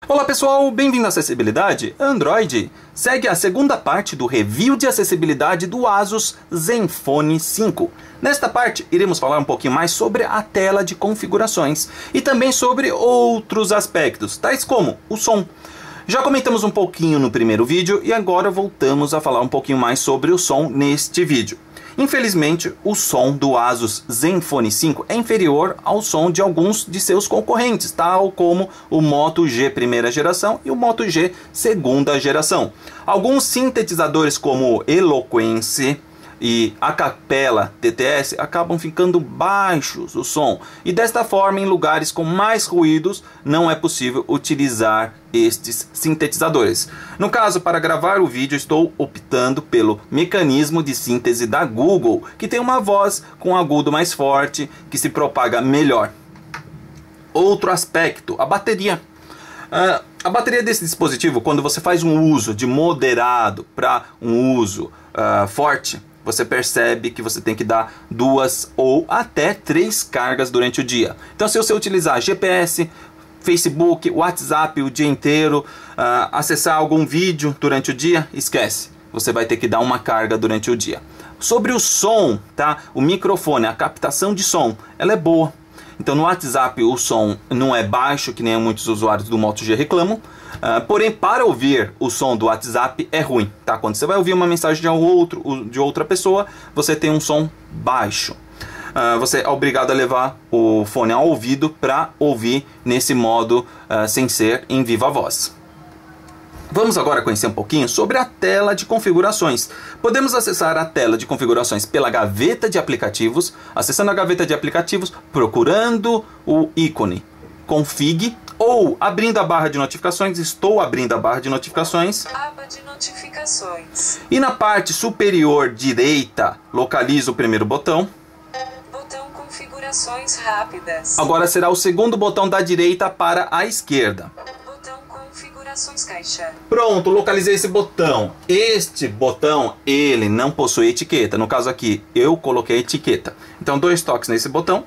Olá pessoal, bem-vindo à Acessibilidade Android. Segue a segunda parte do review de acessibilidade do Asus Zenfone 5. Nesta parte, iremos falar um pouquinho mais sobre a tela de configurações e também sobre outros aspectos, tais como o som. Já comentamos um pouquinho no primeiro vídeo e agora voltamos a falar um pouquinho mais sobre o som neste vídeo. Infelizmente, o som do Asus Zenfone 5 é inferior ao som de alguns de seus concorrentes, tal como o Moto G primeira geração e o Moto G segunda geração. Alguns sintetizadores como o Eloquence e a Capella TTS acabam ficando baixos o som, e desta forma em lugares com mais ruídos não é possível utilizar estes sintetizadores. No caso, para gravar o vídeo estou optando pelo mecanismo de síntese da Google, que tem uma voz com agudo mais forte que se propaga melhor. Outro aspecto, a bateria. A bateria desse dispositivo, quando você faz um uso de moderado para um uso forte, você percebe que você tem que dar 2 ou até 3 cargas durante o dia. Então, se você utilizar GPS, Facebook, WhatsApp o dia inteiro, acessar algum vídeo durante o dia, esquece. Você vai ter que dar uma carga durante o dia. Sobre o som, tá? O microfone, a captação de som, ela é boa. Então no WhatsApp o som não é baixo, que nem muitos usuários do Moto G reclamam. Porém, para ouvir o som do WhatsApp é ruim, tá? Quando você vai ouvir uma mensagem de outra pessoa, você tem um som baixo. Você é obrigado a levar o fone ao ouvido para ouvir nesse modo sem ser em viva voz. Vamos agora conhecer um pouquinho sobre a tela de configurações. Podemos acessar a tela de configurações pela gaveta de aplicativos, acessando a gaveta de aplicativos, procurando o ícone Config, ou abrindo a barra de notificações. Estou abrindo a barra de notificações. Aba de notificações. E na parte superior direita, localizo o primeiro botão. Botão configurações rápidas. Agora será o segundo botão da direita para a esquerda. Botão configurações caixa. Pronto, localizei esse botão. Este botão, ele não possui etiqueta. No caso aqui, eu coloquei etiqueta. Então, 2 toques nesse botão.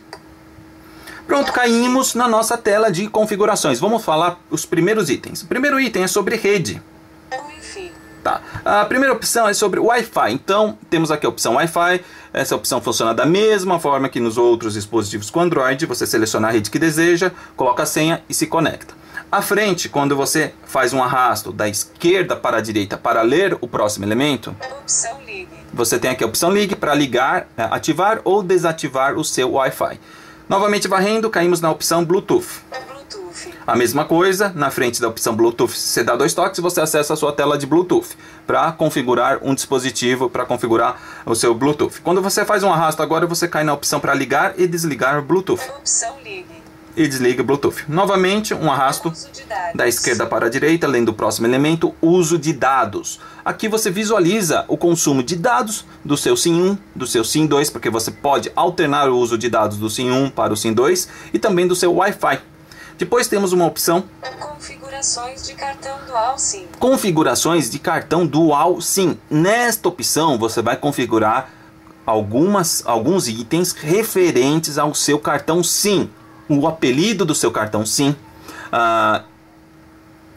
Pronto, caímos na nossa tela de configurações. Vamos falar os primeiros itens. O primeiro item é sobre rede. Wi-Fi. Tá. A primeira opção é sobre Wi-Fi. Então, temos aqui a opção Wi-Fi. Essa opção funciona da mesma forma que nos outros dispositivos com Android. Você seleciona a rede que deseja, coloca a senha e se conecta. À frente, quando você faz um arrasto da esquerda para a direita para ler o próximo elemento, Opção ligue. você tem aqui a opção ligue para ligar, ativar ou desativar o seu Wi-Fi. Novamente varrendo, caímos na opção Bluetooth. Bluetooth. A mesma coisa, na frente da opção Bluetooth, você dá 2 toques e você acessa a sua tela de Bluetooth para configurar um dispositivo, para configurar o seu Bluetooth. Quando você faz um arrasto agora, você cai na opção para ligar e desligar o Bluetooth. Opção ligue. E desliga o Bluetooth. Novamente, um arrasto Uso de dados. da esquerda para a direita, lendo o próximo elemento, uso de dados. Aqui você visualiza o consumo de dados do seu SIM 1, do seu SIM 2, porque você pode alternar o uso de dados do SIM 1 para o SIM 2 e também do seu Wi-Fi. Depois temos uma opção Configurações de cartão Dual SIM. Configurações de cartão Dual SIM. Nesta opção você vai configurar alguns itens referentes ao seu cartão SIM. O apelido do seu cartão SIM.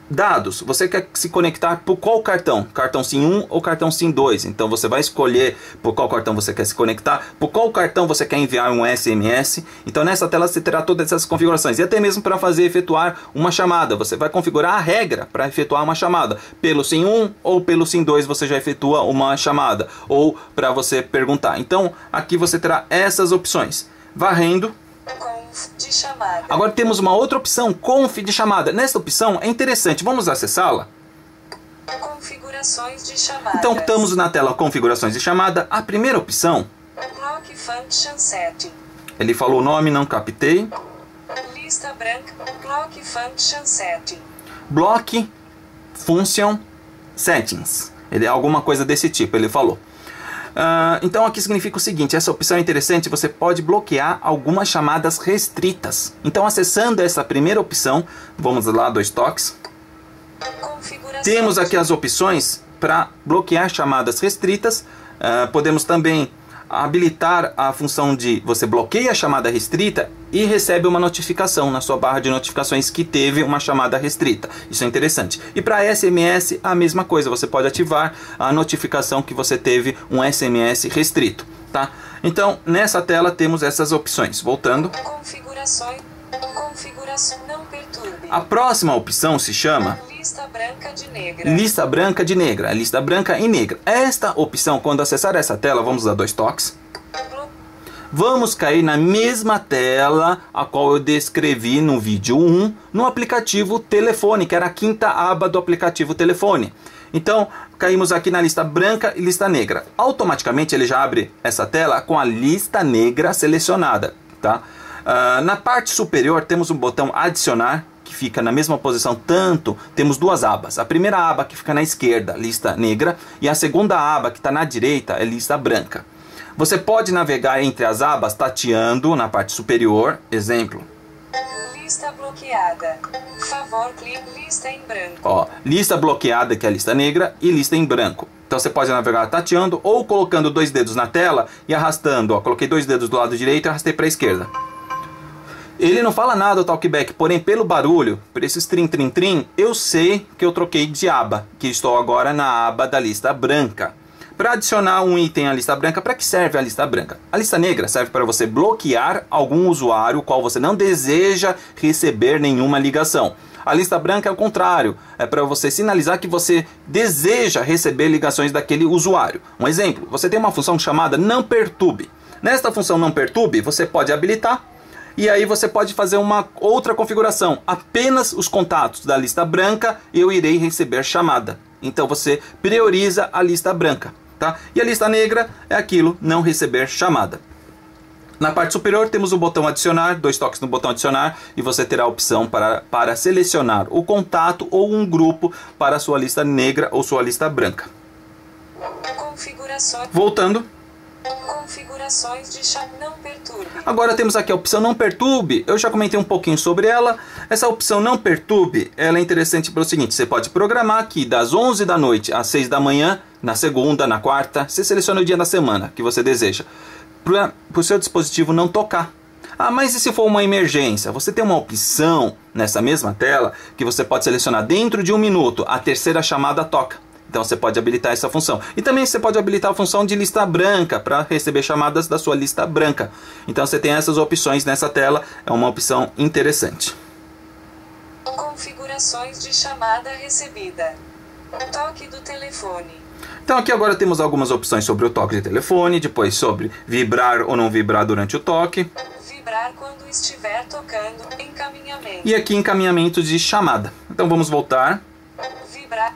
Dados, você quer se conectar por qual cartão? Cartão SIM 1 ou cartão SIM 2? Então você vai escolher por qual cartão você quer se conectar, por qual cartão você quer enviar um SMS. Então nessa tela você terá todas essas configurações. E até mesmo para efetuar uma chamada, você vai configurar a regra para efetuar uma chamada. Pelo SIM 1 ou pelo SIM 2 você já efetua uma chamada, ou para você perguntar. Então aqui você terá essas opções. Varrendo. Conf de chamada. Agora temos uma outra opção, Conf de chamada. Nesta opção é interessante, vamos acessá-la? Configurações de chamada. Então estamos na tela Configurações de chamada. A primeira opção, Block Function Setting. ele falou o nome, não captei. Lista branca. Block Function Setting. Block Function Settings. Ele é alguma coisa desse tipo, ele falou. Então aqui significa o seguinte, essa opção é interessante, você pode bloquear algumas chamadas restritas. Então acessando essa primeira opção, vamos lá, 2 toques. Temos aqui as opções para bloquear chamadas restritas. Podemos também habilitar a função de você bloqueia a chamada restrita e recebe uma notificação na sua barra de notificações que teve uma chamada restrita. Isso é interessante. E para SMS, a mesma coisa. Você pode ativar a notificação que você teve um SMS restrito, tá? Então, nessa tela temos essas opções. Voltando. Configuração não perturbe. A próxima opção se chama Lista branca de negra. lista branca de negra, lista branca e negra. Esta opção, quando acessar essa tela, vamos dar 2 toques. Vamos cair na mesma tela a qual eu descrevi no vídeo 1, no aplicativo Telefone, que era a quinta aba do aplicativo Telefone. Então, caímos aqui na lista branca e lista negra. Automaticamente ele já abre essa tela com a lista negra selecionada, tá? Na parte superior temos um botão adicionar, que fica na mesma posição, temos 2 abas. A primeira aba que fica na esquerda, lista negra, e a segunda aba que está na direita é lista branca. Você pode navegar entre as abas tateando na parte superior, exemplo. Lista bloqueada. Favor, clique lista em branco. Ó, lista bloqueada, que é a lista negra, e lista em branco. Então você pode navegar tateando ou colocando 2 dedos na tela e arrastando. Ó, coloquei 2 dedos do lado direito e arrastei para a esquerda. Ele não fala nada o talkback, porém pelo barulho, por esses trim, eu sei que eu troquei de aba, que estou agora na aba da lista branca. Para adicionar um item à lista branca, para que serve a lista branca? A lista negra serve para você bloquear algum usuário qual você não deseja receber nenhuma ligação. A lista branca é o contrário, é para você sinalizar que você deseja receber ligações daquele usuário. Um exemplo, você tem uma função chamada não perturbe. Nesta função não perturbe, você pode habilitar. E aí você pode fazer uma outra configuração. Apenas os contatos da lista branca eu irei receber chamada. Então você prioriza a lista branca, tá? E a lista negra é aquilo, não receber chamada. Na parte superior temos o botão adicionar, 2 toques no botão adicionar e você terá a opção para selecionar o contato ou um grupo para a sua lista negra ou sua lista branca. Configurações. Voltando. Configurações de não perturbe. Agora temos aqui a opção não perturbe. Eu já comentei um pouquinho sobre ela. Essa opção não perturbe, ela é interessante para o seguinte: você pode programar que das 11 da noite às 6 da manhã, na segunda, na quarta, você seleciona o dia da semana que você deseja, para o seu dispositivo não tocar. Ah, mas e se for uma emergência? Você tem uma opção nessa mesma tela que você pode selecionar dentro de 1 minuto, a terceira chamada toca. Então você pode habilitar essa função. E também você pode habilitar a função de lista branca para receber chamadas da sua lista branca. Então você tem essas opções nessa tela, é uma opção interessante. Configurações de chamada recebida. Toque do telefone. Então aqui agora temos algumas opções sobre o toque de telefone, depois sobre vibrar ou não vibrar durante o toque. Vibrar quando estiver tocando, encaminhamento. E aqui encaminhamento de chamada. Então vamos voltar. Vibrar.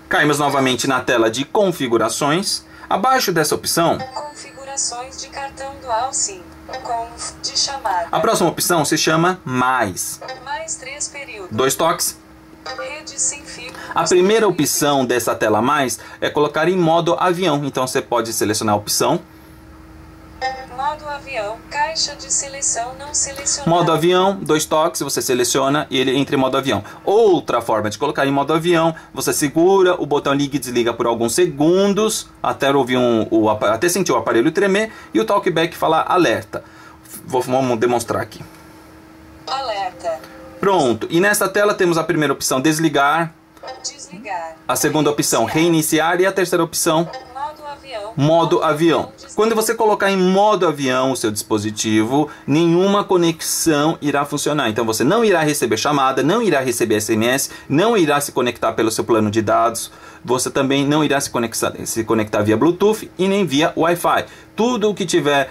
Caímos novamente na tela de configurações. Abaixo dessa opção, Configurações de cartão dual SIM. Conf de chamada. a próxima opção se chama mais. Mais 3 períodos. 2 toques. Rede sem fio. A primeira opção dessa tela mais é colocar em modo avião. Então você pode selecionar a opção Modo avião. Caixa de seleção não selecionada. modo avião, 2 toques, você seleciona e ele entra em modo avião. Outra forma de colocar em modo avião, você segura o botão liga e desliga por alguns segundos, até ouvir até sentir o aparelho tremer e o talkback falar alerta. Vamos demonstrar aqui. Alerta. Pronto, e nessa tela temos a primeira opção desligar, Desligar. a segunda opção reiniciar e a terceira opção Modo avião. modo avião. Quando você colocar em modo avião o seu dispositivo, nenhuma conexão irá funcionar. Então você não irá receber chamada, não irá receber SMS, não irá se conectar pelo seu plano de dados. Você também não irá se conectar via Bluetooth e nem via Wi-Fi. Tudo o que tiver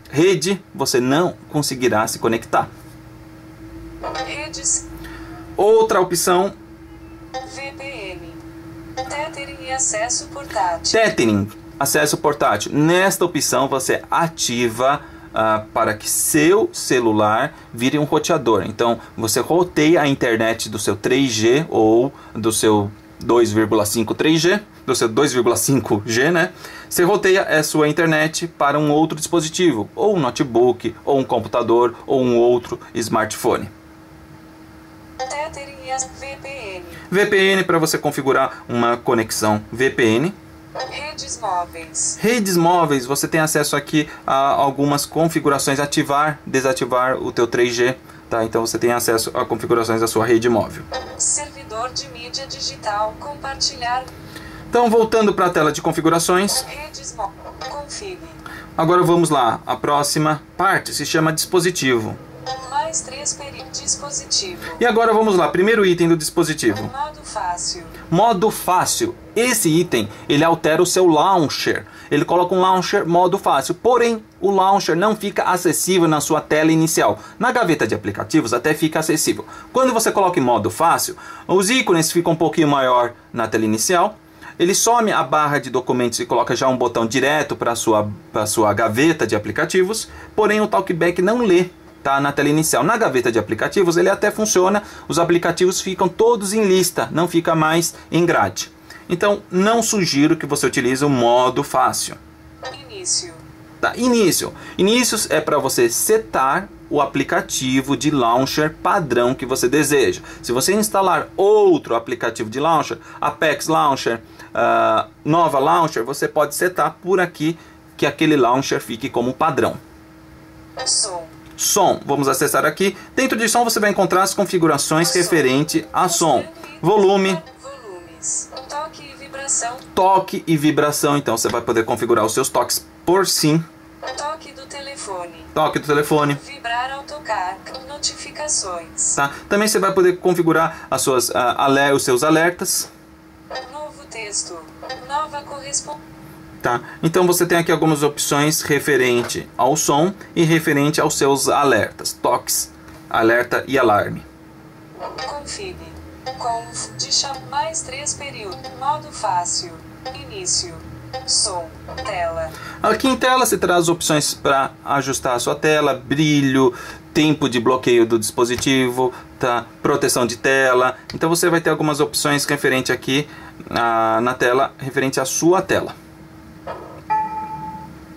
rede, você não conseguirá se conectar. Redes. Outra opção, VPN. Tethering e acesso portátil. Tethering, acesso portátil. Nesta opção você ativa para que seu celular vire um roteador. Então você roteia a internet do seu 3G ou do seu 2,5 3G, do seu 2,5G, né? Você roteia a sua internet para um outro dispositivo, ou um notebook, ou um computador, ou um outro smartphone. Tethering e VPN. VPN para você configurar uma conexão VPN. Redes móveis. Redes móveis, você tem acesso aqui a algumas configurações, ativar, desativar o teu 3G, tá? Então você tem acesso a configurações da sua rede móvel. Servidor de mídia digital, compartilhar. Então voltando para a tela de configurações. Redes móveis. Config. Agora vamos lá, a próxima parte se chama dispositivo. Mais 3 dispositivo. E agora vamos lá, primeiro item do dispositivo. Modo fácil. Modo fácil. Esse item, ele altera o seu launcher. Ele coloca um launcher modo fácil. Porém, o launcher não fica acessível na sua tela inicial. Na gaveta de aplicativos até fica acessível. Quando você coloca em modo fácil, os ícones ficam um pouquinho maior na tela inicial. Ele some a barra de documentos e coloca já um botão direto para a sua gaveta de aplicativos. Porém, o TalkBack não lê, tá, na tela inicial. Na gaveta de aplicativos ele até funciona, os aplicativos ficam todos em lista, não fica mais em grade. Então não sugiro que você utilize o modo fácil. Início. Tá, início. Inícios é para você setar o aplicativo de launcher padrão que você deseja. Se você instalar outro aplicativo de launcher, Apex Launcher, Nova Launcher, você pode setar por aqui que aquele launcher fique como padrão. Som. Som, vamos acessar aqui. Dentro de som você vai encontrar as configurações referente a som. Volume, volumes, toque e vibração. Toque e vibração, então você vai poder configurar os seus toques por sim. Toque do telefone. Toque do telefone. Vibrar ao tocar. Notificações. Tá? Também você vai poder configurar os seus alertas. Novo texto. Nova correspondência. Tá? Então você tem aqui algumas opções referente ao som e referente aos seus alertas, toques, alerta e alarme. Config. Conf. Mais 3 período. Modo fácil. Início. Som. Tela. Aqui em tela você terá as opções para ajustar a sua tela, brilho, tempo de bloqueio do dispositivo, tá? Proteção de tela. Então você vai ter algumas opções referente aqui na tela, referente à sua tela.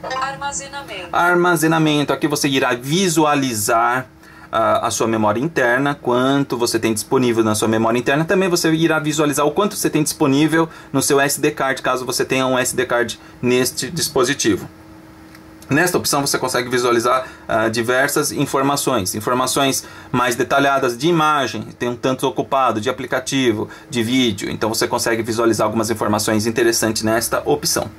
Armazenamento. Armazenamento. Aqui você irá visualizar a sua memória interna, quanto você tem disponível na sua memória interna. Também você irá visualizar o quanto você tem disponível no seu SD card, caso você tenha um SD card neste dispositivo. Nesta opção você consegue visualizar diversas informações mais detalhadas de imagem, tem um tanto ocupado, de aplicativo, de vídeo. Então você consegue visualizar algumas informações interessantes nesta opção.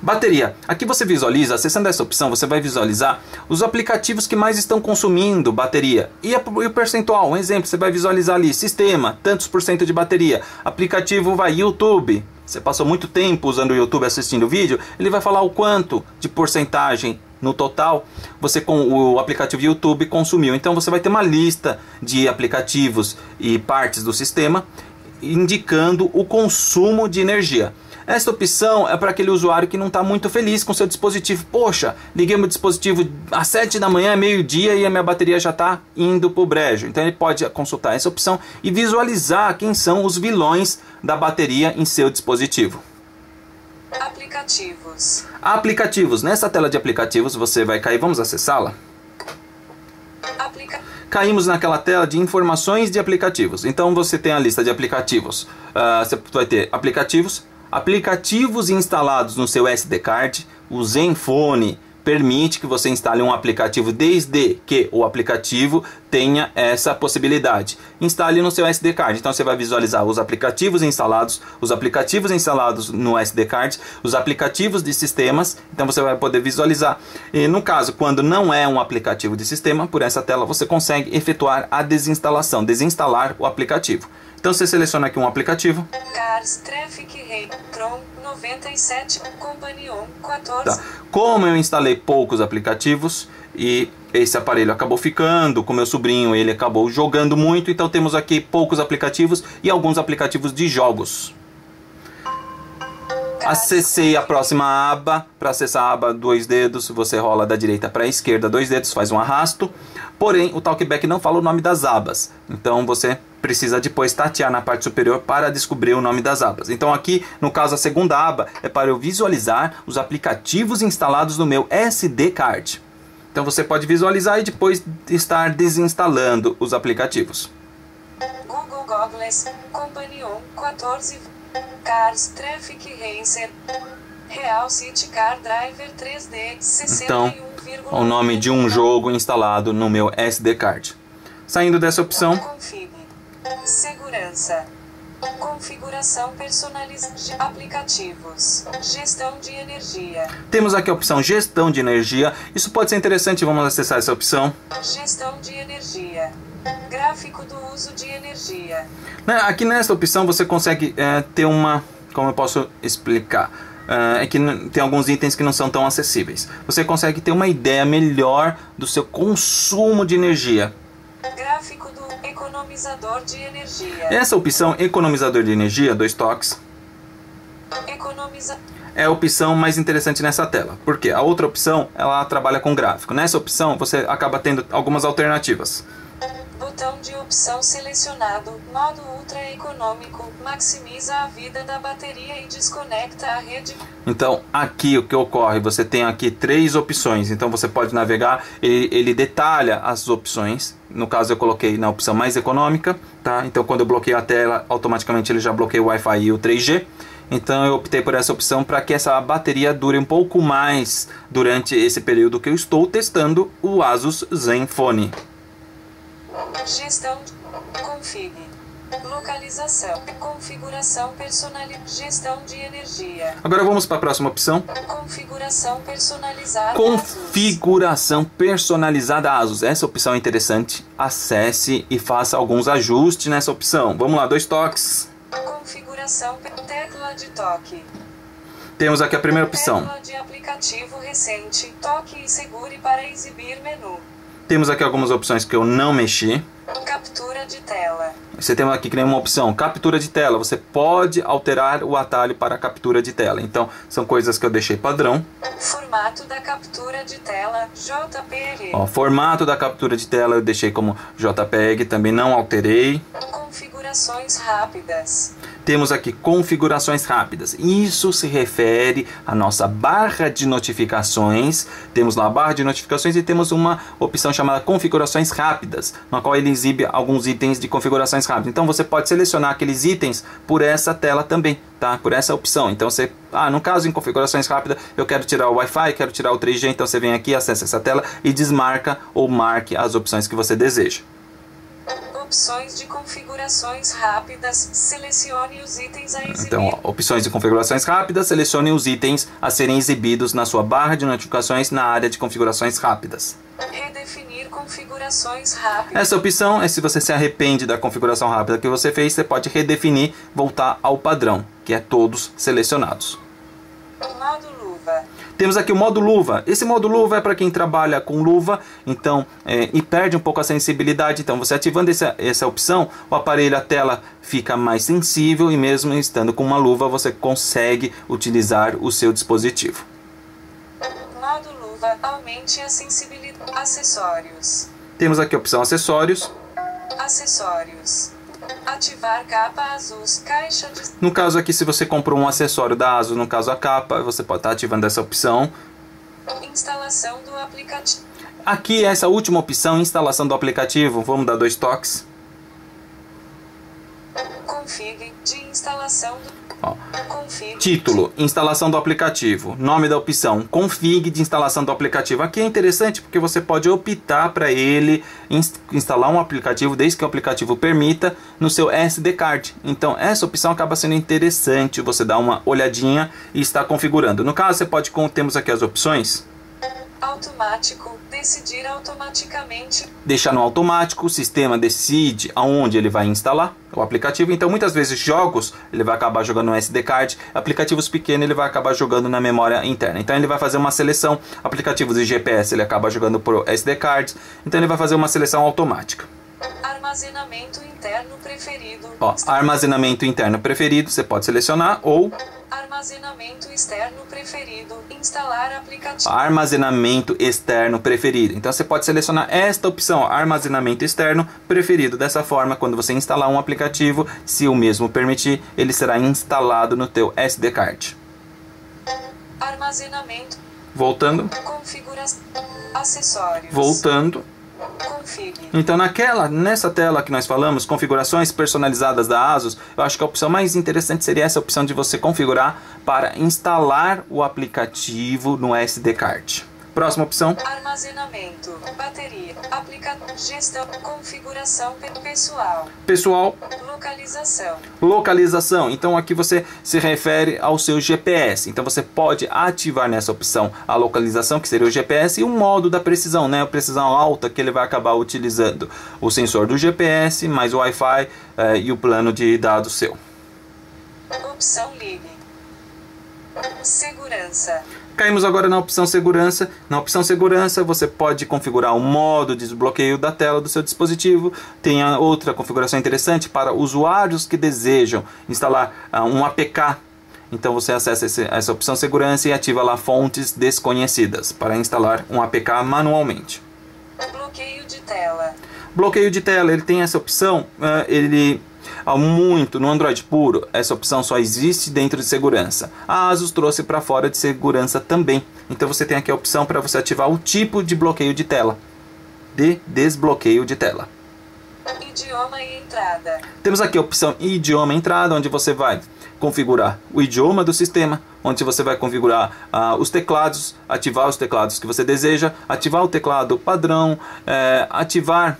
Bateria. Aqui você visualiza, acessando essa opção, você vai visualizar os aplicativos que mais estão consumindo bateria. E o percentual, um exemplo, você vai visualizar ali, sistema, tantos por cento de bateria. Aplicativo vai YouTube. Você passou muito tempo usando o YouTube assistindo o vídeo, ele vai falar o quanto de porcentagem no total você com o aplicativo YouTube consumiu. Então você vai ter uma lista de aplicativos e partes do sistema indicando o consumo de energia. Esta opção é para aquele usuário que não está muito feliz com seu dispositivo. Poxa, liguei meu dispositivo às 7 da manhã, meio-dia, e a minha bateria já está indo para o brejo. Então ele pode consultar essa opção e visualizar quem são os vilões da bateria em seu dispositivo. Aplicativos. Aplicativos. Nessa tela de aplicativos você vai cair, vamos acessá-la? Caímos naquela tela de informações de aplicativos. Então você tem a lista de aplicativos. Você vai ter aplicativos instalados no seu SD card. O Zenfone permite que você instale um aplicativo desde que o aplicativo tenha essa possibilidade. Instale no seu SD card. Então você vai visualizar os aplicativos instalados no SD card, os aplicativos de sistemas. Então você vai poder visualizar. E no caso, quando não é um aplicativo de sistema, por essa tela você consegue efetuar a desinstalação, desinstalar o aplicativo. Então você seleciona aqui um aplicativo. Cars, Traffic Ray, Tron 97, Companion 14. Tá. Como eu instalei poucos aplicativos e esse aparelho acabou ficando com meu sobrinho, ele acabou jogando muito, então temos aqui poucos aplicativos e alguns aplicativos de jogos. Acessei a próxima aba. Para acessar a aba, 2 dedos, você rola da direita para a esquerda, 2 dedos, faz um arrasto. Porém, o TalkBack não fala o nome das abas. Então você precisa depois tatear na parte superior para descobrir o nome das abas. Então aqui, no caso, a segunda aba é para eu visualizar os aplicativos instalados no meu SD card. Então você pode visualizar e depois estar desinstalando os aplicativos. Google Goggles, Companion 14. Cars Traffic Racer. Real City Car Driver 3D 61,1. Então, o nome de um jogo instalado no meu SD card. Saindo dessa opção, Config. Segurança. Configuração personalizada. Aplicativos. Gestão de energia. temos aqui a opção Gestão de Energia. Isso pode ser interessante, vamos acessar essa opção. Gestão de energia. Gráfico do uso de energia. Aqui nessa opção você consegue ter uma... Como eu posso explicar? É que tem alguns itens que não são tão acessíveis. Você consegue ter uma ideia melhor do seu consumo de energia. Gráfico do economizador de energia. Essa opção Economizador de Energia, 2 toques, é a opção mais interessante nessa tela. Porque a outra opção, ela trabalha com gráfico. Nessa opção, você acaba tendo algumas alternativas. Botão de opção selecionado. Modo ultra econômico. Maximiza a vida da bateria e desconecta a rede. Então, aqui o que ocorre? Você tem aqui 3 opções. Então, você pode navegar. Ele detalha as opções. No caso, eu coloquei na opção mais econômica. Tá? Então, quando eu bloqueio a tela, automaticamente ele já bloqueia o Wi-Fi e o 3G. Então eu optei por essa opção para que essa bateria dure um pouco mais durante esse período que eu estou testando o Asus Zenfone. Gestão de config. Localização. Configuração personalizada. Gestão de energia. Agora vamos para a próxima opção. Configuração personalizada. Configuração personalizada Asus. Essa opção é interessante. Acesse e faça alguns ajustes nessa opção. Vamos lá, 2 toques. Configuração. Tecla de toque. Temos aqui a primeira opção. Tecla de aplicativo recente. Toque e segure para exibir menu. Temos aqui algumas opções que eu não mexi. Captura de tela. Você tem aqui que nem uma opção, captura de tela. Você pode alterar o atalho para captura de tela. Então, são coisas que eu deixei padrão. Formato da captura de tela, JPG. Formato da captura de tela eu deixei como JPEG, também não alterei. Configurações rápidas. Temos aqui configurações rápidas. Isso se refere à nossa barra de notificações. Temos lá a barra de notificações e temos uma opção chamada configurações rápidas, na qual ele exibe alguns itens de configurações rápidas. Então você pode selecionar aqueles itens por essa tela também, tá? Por essa opção. Então você, no caso em configurações rápidas, eu quero tirar o Wi-Fi, quero tirar o 3G, então você vem aqui, acessa essa tela e desmarca ou marque as opções que você deseja. Opções de configurações rápidas. Selecione os itens a exibir. Então, opções de configurações rápidas. Selecione os itens a serem exibidos na sua barra de notificações na área de configurações rápidas. Redefinir configurações rápidas. Essa opção é se você se arrepende da configuração rápida que você fez, você pode redefinir, voltar ao padrão, que é todos selecionados. Modo luva. Temos aqui o modo luva. Esse modo luva é para quem trabalha com luva, então e perde um pouco a sensibilidade. Então você ativando essa opção, o aparelho, a tela fica mais sensível e mesmo estando com uma luva você consegue utilizar o seu dispositivo. Modo luva. Aumente a sensibilidade. Acessórios. Temos aqui a opção acessórios. Acessórios. Ativar capa Asus, caixa de... No caso aqui, se você comprou um acessório da Asus, no caso a capa, você pode estar ativando essa opção. Instalação do aplicativo. Aqui, essa última opção, instalação do aplicativo, vamos dar 2 toques. Config de instalação do... Config. Título, instalação do aplicativo. Nome da opção, config de instalação do aplicativo. Aqui é interessante porque você pode optar para ele instalar um aplicativo, desde que o aplicativo permita, no seu SD card. Então essa opção acaba sendo interessante, você dá uma olhadinha e está configurando. No caso, você pode, temos aqui as opções. Automático, decidir automaticamente. Deixar no automático, o sistema decide aonde ele vai instalar o aplicativo. Então muitas vezes jogos ele vai acabar jogando no SD card, aplicativos pequenos ele vai acabar jogando na memória interna. Então ele vai fazer uma seleção, aplicativos de GPS ele acaba jogando por SD card, então ele vai fazer uma seleção automática. Armazenamento interno preferido. Armazenamento interno preferido, você pode selecionar ou armazenamento externo preferido. Instalar aplicativo. Armazenamento externo preferido. Então você pode selecionar esta opção, armazenamento externo preferido. Dessa forma, quando você instalar um aplicativo, se o mesmo permitir, ele será instalado no teu SD card. Armazenamento. Voltando. Configuração. Acessórios. Voltando. Config. Então nessa tela que nós falamos, configurações personalizadas da ASUS, eu acho que a opção mais interessante seria essa opção de você configurar para instalar o aplicativo no SD Card. Próxima opção. Armazenamento, bateria, gestão, configuração pessoal. Pessoal. Localização. Localização. Então aqui você se refere ao seu GPS. Então você pode ativar nessa opção a localização, que seria o GPS, e o modo da precisão, né? A precisão alta, que ele vai acabar utilizando o sensor do GPS, mais o Wi-Fi e o plano de dados seu. Opção ligue. Segurança. Caímos agora na opção segurança. Na opção segurança você pode configurar o modo de desbloqueio da tela do seu dispositivo. Tem a outra configuração interessante para usuários que desejam instalar um APK. Então você acessa essa opção segurança e ativa lá fontes desconhecidas para instalar um APK manualmente. Bloqueio de tela. Bloqueio de tela, ele tem essa opção, no Android puro, essa opção só existe dentro de segurança. A ASUS trouxe para fora de segurança também. Então você tem aqui a opção para você ativar o tipo de bloqueio de tela, de desbloqueio de tela. Idioma e entrada. Temos aqui a opção idioma e entrada, onde você vai configurar o idioma do sistema, onde você vai configurar os teclados, ativar os teclados que você deseja, ativar o teclado padrão, ativar.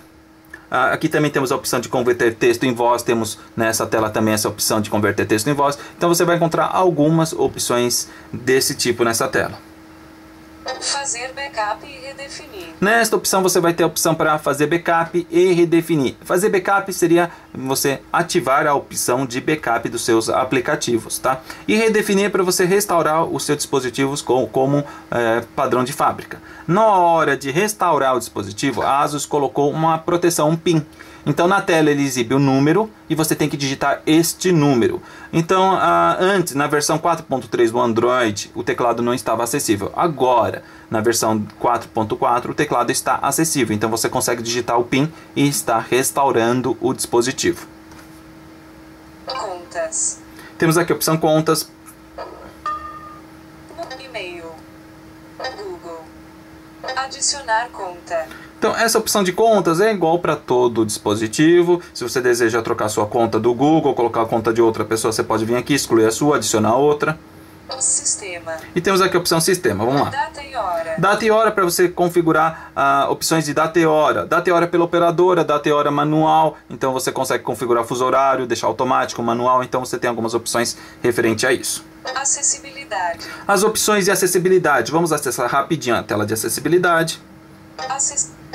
Aqui também temos a opção de converter texto em voz, temos nessa tela também essa opção de converter texto em voz. Então você vai encontrar algumas opções desse tipo nessa tela. Fazer backup e redefinir. Nesta opção você vai ter a opção para fazer backup e redefinir. Fazer backup seria você ativar a opção de backup dos seus aplicativos, tá? E redefinir é para você restaurar os seus dispositivos como padrão de fábrica. Na hora de restaurar o dispositivo, a ASUS colocou uma proteção, um PIN. Então na tela ele exibe o número e você tem que digitar este número. Então antes, na versão 4.3 do Android, o teclado não estava acessível. Agora, na versão 4.4, o teclado está acessível. Então você consegue digitar o PIN e está restaurando o dispositivo. Contas. Temos aqui a opção contas. E-mail. Google. Adicionar conta. Então essa opção de contas é igual para todo dispositivo. Se você deseja trocar sua conta do Google, colocar a conta de outra pessoa, você pode vir aqui, excluir a sua, adicionar outra. Sistema. E temos aqui a opção sistema, vamos lá. Data e hora. Data e hora para você configurar opções de data e hora. Data e hora pela operadora, data e hora manual. Então você consegue configurar fuso horário, deixar automático, manual. Então você tem algumas opções referente a isso. Acessibilidade. As opções de acessibilidade. Vamos acessar rapidinho a tela de acessibilidade.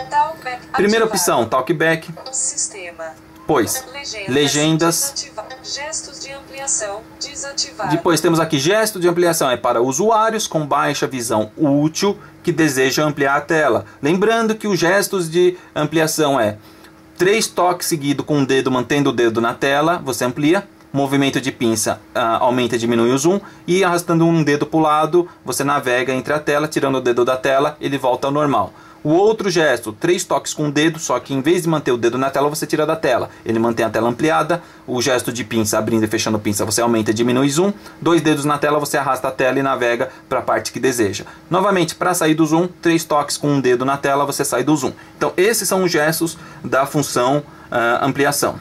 Talkback. Primeira Ativar. opção, Talkback. Sistema. Depois, legendas. Desativar. Gestos de ampliação. Desativar. Depois temos aqui gesto de ampliação, é para usuários com baixa visão útil que desejam ampliar a tela. Lembrando que os gestos de ampliação é 3 toques seguidos com o dedo, mantendo o dedo na tela, você amplia. Movimento de pinça aumenta e diminui o zoom. E arrastando um dedo para o lado, você navega entre a tela, tirando o dedo da tela, ele volta ao normal. O outro gesto, 3 toques com o dedo, só que em vez de manter o dedo na tela, você tira da tela. Ele mantém a tela ampliada. O gesto de pinça, abrindo e fechando pinça, você aumenta e diminui zoom. 2 dedos na tela, você arrasta a tela e navega para a parte que deseja. Novamente, para sair do zoom, 3 toques com um dedo na tela, você sai do zoom. Então, esses são os gestos da função ampliação.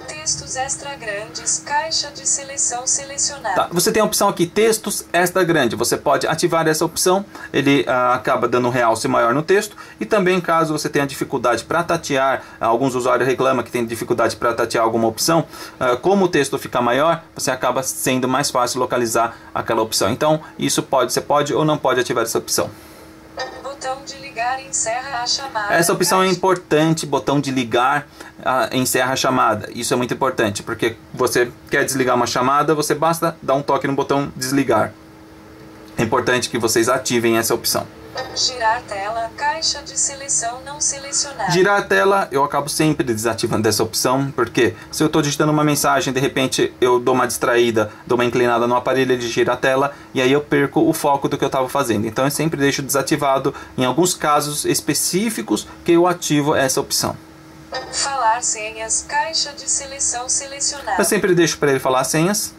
Textos extra grandes, caixa de seleção selecionada. Tá, você tem a opção aqui, textos extra grande. Você pode ativar essa opção, ele acaba dando um realce maior no texto. E também, caso você tenha dificuldade para tatear, alguns usuários reclamam que tem dificuldade para tatear alguma opção, como o texto fica maior, você acaba sendo mais fácil localizar aquela opção. Então, você pode ou não pode ativar essa opção. Botão de ligar encerra a chamada. Essa opção é importante, botão de ligar encerra a chamada. Isso é muito importante, porque você quer desligar uma chamada, você basta dar um toque no botão desligar. É importante que vocês ativem essa opção. Girar tela, caixa de seleção não selecionada. Girar a tela, eu acabo sempre desativando essa opção, porque se eu estou digitando uma mensagem, de repente eu dou uma distraída, dou uma inclinada no aparelho, ele gira a tela, e aí eu perco o foco do que eu estava fazendo. Então eu sempre deixo desativado, em alguns casos específicos, que eu ativo essa opção. Falar senhas, caixa de seleção selecionada. Eu sempre deixo para ele falar senhas.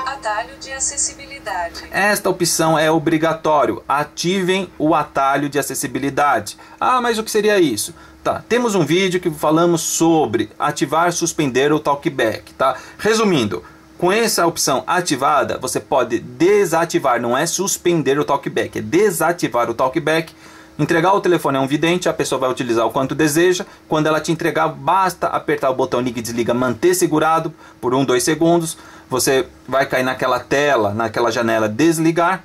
Atalho de acessibilidade. Esta opção é obrigatório. Ativem o atalho de acessibilidade. Ah, mas o que seria isso? Tá, temos um vídeo que falamos sobre ativar, suspender o talkback, tá? Resumindo, com essa opção ativada, você pode desativar, não é suspender o talkback, é desativar o talkback. Entregar o telefone a um vidente, a pessoa vai utilizar o quanto deseja. Quando ela te entregar, basta apertar o botão liga e desliga, manter segurado por 1, 2 segundos. Você vai cair naquela tela, naquela janela desligar.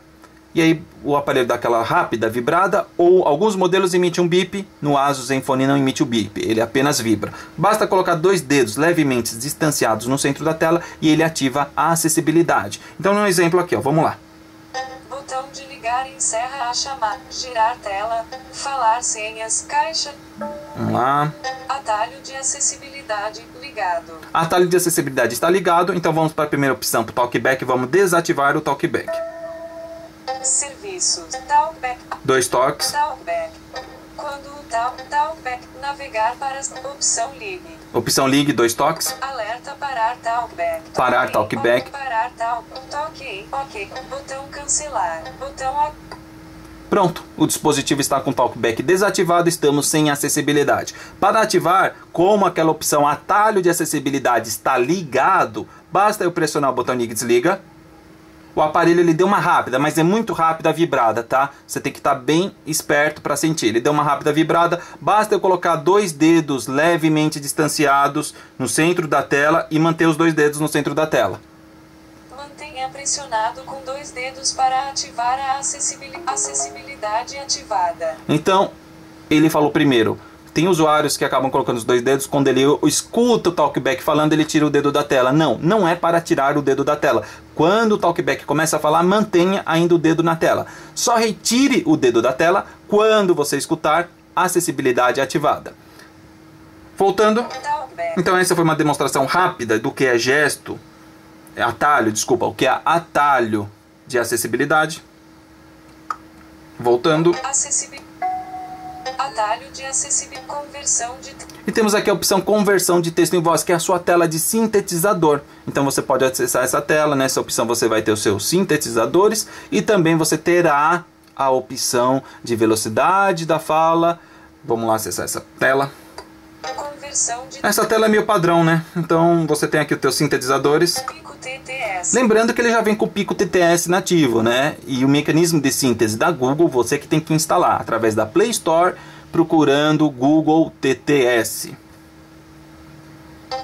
E aí o aparelho dá aquela rápida vibrada, ou alguns modelos emitem um bip. No Asus Zenfone não emite o bip, ele apenas vibra. Basta colocar 2 dedos levemente distanciados no centro da tela e ele ativa a acessibilidade. Então um exemplo aqui, ó, vamos lá. Botão de ligar encerra a chamada. Girar tela. Falar senhas. Caixa. Vamos lá. Atalho de acessibilidade ligado. Atalho de acessibilidade está ligado, então vamos para a primeira opção, para o talkback, vamos desativar o talkback. Serviços. Talkback. 2 toques. Talkback. Quando o talkback navegar para a opção ligue. Opção ligue, 2 toques. Alerta parar talkback. Parar talkback. Parar talkback. Ok. Botão cancelar. Botão Pronto, o dispositivo está com o talkback desativado, estamos sem acessibilidade. Para ativar, como aquela opção atalho de acessibilidade está ligado, basta eu pressionar o botão liga e desliga. O aparelho ele deu uma rápida, mas é muito rápida a vibrada, tá? Você tem que estar bem esperto para sentir. Ele deu uma rápida vibrada, basta eu colocar 2 dedos levemente distanciados no centro da tela e manter os 2 dedos no centro da tela. Mantenha pressionado com 2 dedos para ativar a acessibilidade ativada. Então, ele falou primeiro. Tem usuários que acabam colocando os 2 dedos, quando ele escuta o talkback falando, ele tira o dedo da tela. Não, não é para tirar o dedo da tela. Quando o talkback começa a falar, mantenha ainda o dedo na tela. Só retire o dedo da tela quando você escutar a acessibilidade ativada. Voltando. Então essa foi uma demonstração rápida do que é gesto, o que é atalho de acessibilidade. Voltando. Atalho de acessibilidade, conversão de... E temos aqui a opção conversão de texto em voz, que é a sua tela de sintetizador. Então você pode acessar essa tela, nessa opção você vai ter os seus sintetizadores e também você terá a opção de velocidade da fala. Vamos lá acessar essa tela. Essa tela é meio padrão, né? Então você tem aqui os teus sintetizadores. Lembrando que ele já vem com o Pico TTS nativo, né? E o mecanismo de síntese da Google, você que tem que instalar através da Play Store, procurando Google TTS.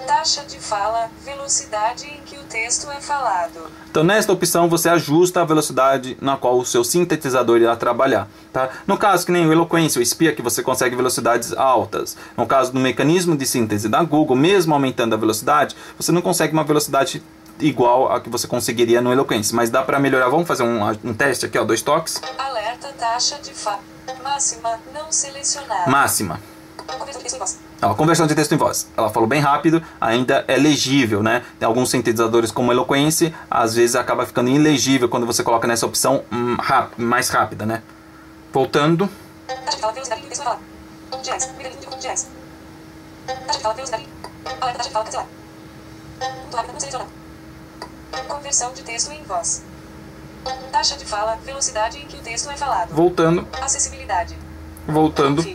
Taxa de fala, velocidade em que o texto é falado. Então nesta opção você ajusta a velocidade na qual o seu sintetizador irá trabalhar, tá? No caso que nem o Eloquência, o Spia, que você consegue velocidades altas. No caso do mecanismo de síntese da Google, mesmo aumentando a velocidade, você não consegue uma velocidade igual a que você conseguiria no Eloquência, mas dá para melhorar. Vamos fazer um teste aqui, ó, 2 toques. Alerta taxa de fala máxima não selecionada. Máxima. Ó, conversão de texto em voz. Ela falou bem rápido, ainda é legível, né? Tem alguns sintetizadores como Eloquência, às vezes acaba ficando ilegível quando você coloca nessa opção mais rápida, né? Voltando. Conversão de texto em voz. Taxa de fala, velocidade em que o texto é falado. Voltando. Acessibilidade. Voltando.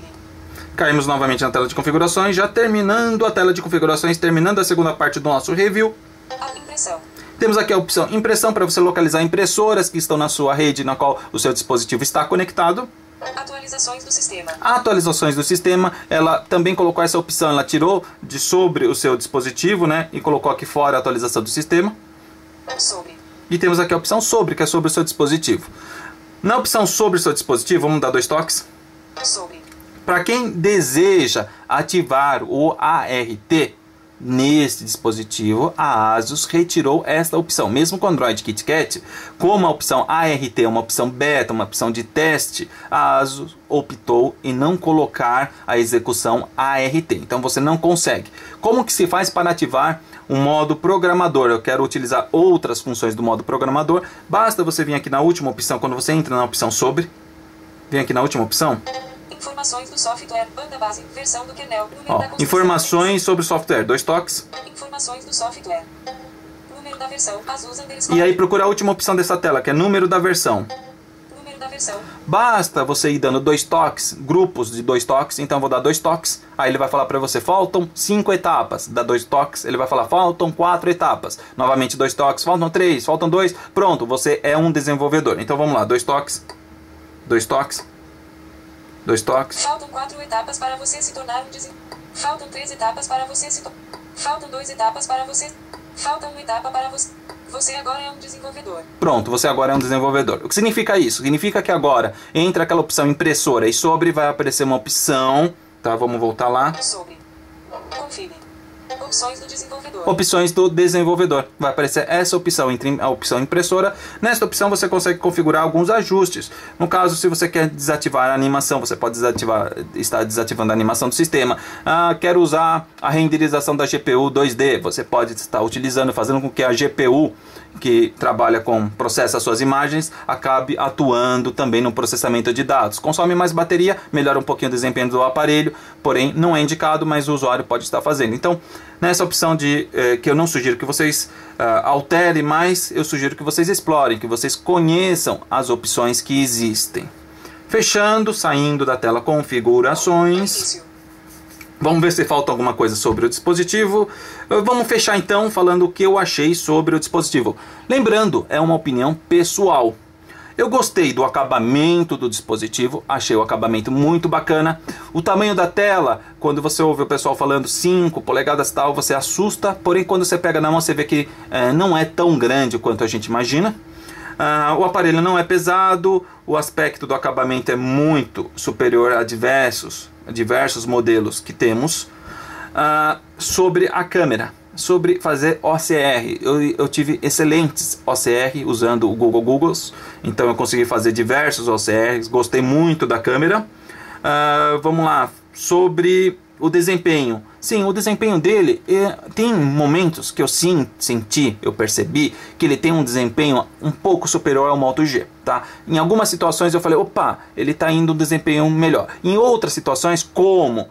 Caímos novamente na tela de configurações, já terminando a tela de configurações, terminando a segunda parte do nosso review. Impressão. Temos aqui a opção impressão para você localizar impressoras que estão na sua rede, na qual o seu dispositivo está conectado. Atualizações do sistema. Atualizações do sistema, ela também colocou essa opção, ela tirou de sobre o seu dispositivo, né, e colocou aqui fora a atualização do sistema. Sobre. E temos aqui a opção sobre, que é sobre o seu dispositivo. Na opção sobre o seu dispositivo, vamos dar 2 toques. Sobre. Para quem deseja ativar o ART neste dispositivo, a Asus retirou esta opção. Mesmo com o Android KitKat, como a opção ART é uma opção beta, uma opção de teste, a Asus optou em não colocar a execução ART. Então você não consegue. Como que se faz para ativar um modo programador? Eu quero utilizar outras funções do modo programador. Basta você vir aqui na última opção, quando você entra na opção sobre, vem aqui na última opção. Informações do software, banda base, versão do kernel, Ó, informações sobre o software, 2 toques. Informações do software. Número da versão. Asus E aí procura a última opção dessa tela, que é número da versão. Número da versão. Basta você ir dando 2 toques, grupos de 2 toques, então eu vou dar 2 toques, aí ele vai falar para você, faltam 5 etapas, dá 2 toques, ele vai falar, faltam 4 etapas, novamente 2 toques, faltam 3, faltam 2, pronto, você é um desenvolvedor. Então vamos lá, 2 toques, 2 toques, 2 toques. Faltam 4 etapas para você se tornar um desenvolvedor. Faltam 3 etapas para você se tornar. Faltam 2 etapas para você. Falta 1 etapa para você. Você agora é um desenvolvedor. Pronto, você agora é um desenvolvedor. O que significa isso? Significa que agora, entre aquela opção impressora e sobre, vai aparecer uma opção, tá? Vamos voltar lá. Sobre. Confine. Opções do desenvolvedor. Opções do desenvolvedor. Vai aparecer essa opção entre a opção impressora. Nesta opção você consegue configurar alguns ajustes. No caso, se você quer desativar a animação, você pode estar desativando a animação do sistema. Quero usar a renderização da GPU 2D. Você pode estar utilizando, fazendo com que a GPU, que trabalha com, processa suas imagens, acabe atuando também no processamento de dados. Consome mais bateria, melhora um pouquinho o desempenho do aparelho, porém não é indicado, mas o usuário pode estar fazendo. Então, nessa opção que eu não sugiro que vocês alterem, mas eu sugiro que vocês explorem, que vocês conheçam as opções que existem. Fechando, saindo da tela configurações. Vamos ver se falta alguma coisa sobre o dispositivo. Vamos fechar então falando o que eu achei sobre o dispositivo. Lembrando, é uma opinião pessoal. Eu gostei do acabamento do dispositivo, achei o acabamento muito bacana. O tamanho da tela, quando você ouve o pessoal falando 5 polegadas tal, você assusta. Porém, quando você pega na mão, você vê que não é tão grande quanto a gente imagina. O aparelho não é pesado, o aspecto do acabamento é muito superior a diversos modelos que temos. Sobre a câmera, sobre fazer OCR, eu tive excelentes OCR usando o Google, então eu consegui fazer diversos OCRs, gostei muito da câmera. Vamos lá, sobre o desempenho. Sim, o desempenho dele tem momentos que eu percebi que ele tem um desempenho um pouco superior ao Moto G, tá? Em algumas situações eu falei, opa, ele está indo um desempenho melhor. Em outras situações, como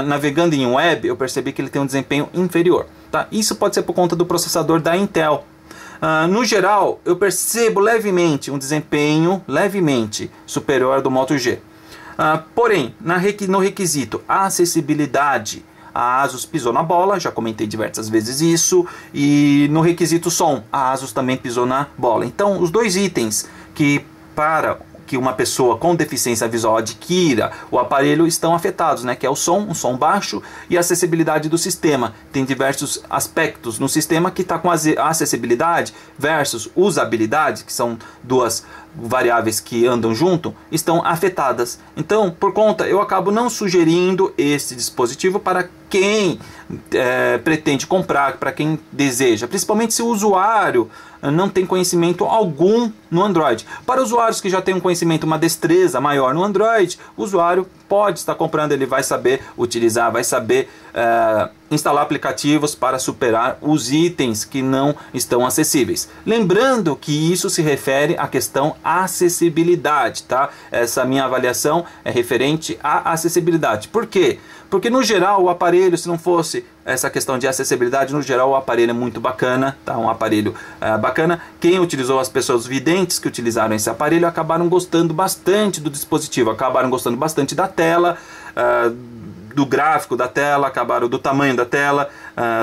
navegando em web, eu percebi que ele tem um desempenho inferior, tá? Isso pode ser por conta do processador da Intel. No geral, eu percebo levemente um desempenho levemente superior ao do Moto G. Porém, no requisito acessibilidade, a Asus pisou na bola, já comentei diversas vezes isso, e no requisito som, a Asus também pisou na bola. Então, os dois itens que para que uma pessoa com deficiência visual adquira o aparelho estão afetados, né? Que é o som, um som baixo, e a acessibilidade do sistema. Tem diversos aspectos no sistema que está com a acessibilidade versus usabilidade, que são duas variáveis que andam junto, estão afetadas. Então, por conta, eu acabo não sugerindo esse dispositivo para quem pretende comprar, para quem deseja, principalmente se o usuário não tem conhecimento algum no Android. Para usuários que já têm um conhecimento, uma destreza maior no Android, o usuário pode estar comprando, ele vai saber utilizar, vai saber instalar aplicativos para superar os itens que não estão acessíveis. Lembrando que isso se refere à questão acessibilidade, tá? Essa minha avaliação é referente à acessibilidade. Por quê? Porque no geral o aparelho, se não fosse essa questão de acessibilidade, no geral o aparelho é muito bacana, tá? Um aparelho bacana. Quem utilizou, as pessoas videntes que utilizaram esse aparelho acabaram gostando bastante do dispositivo, acabaram gostando bastante da tela, do gráfico da tela, acabaram do tamanho da tela,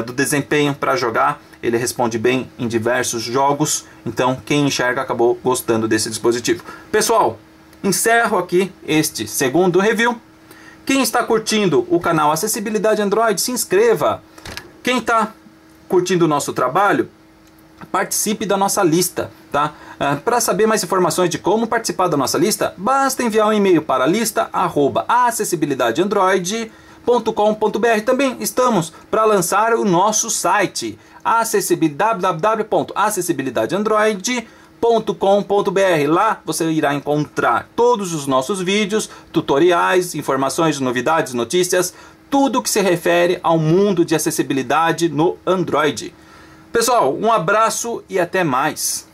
do desempenho para jogar. Ele responde bem em diversos jogos, então quem enxerga acabou gostando desse dispositivo. Pessoal, encerro aqui este segundo review. Quem está curtindo o canal Acessibilidade Android, se inscreva. Quem está curtindo o nosso trabalho, participe da nossa lista, tá? Para saber mais informações de como participar da nossa lista, basta enviar um e-mail para lista@acessibilidadeandroid.com.br. Também estamos para lançar o nosso site www.acessibilidadeandroid.com.br. Lá você irá encontrar todos os nossos vídeos, tutoriais, informações, novidades, notícias, tudo que se refere ao mundo de acessibilidade no Android. Pessoal, um abraço e até mais!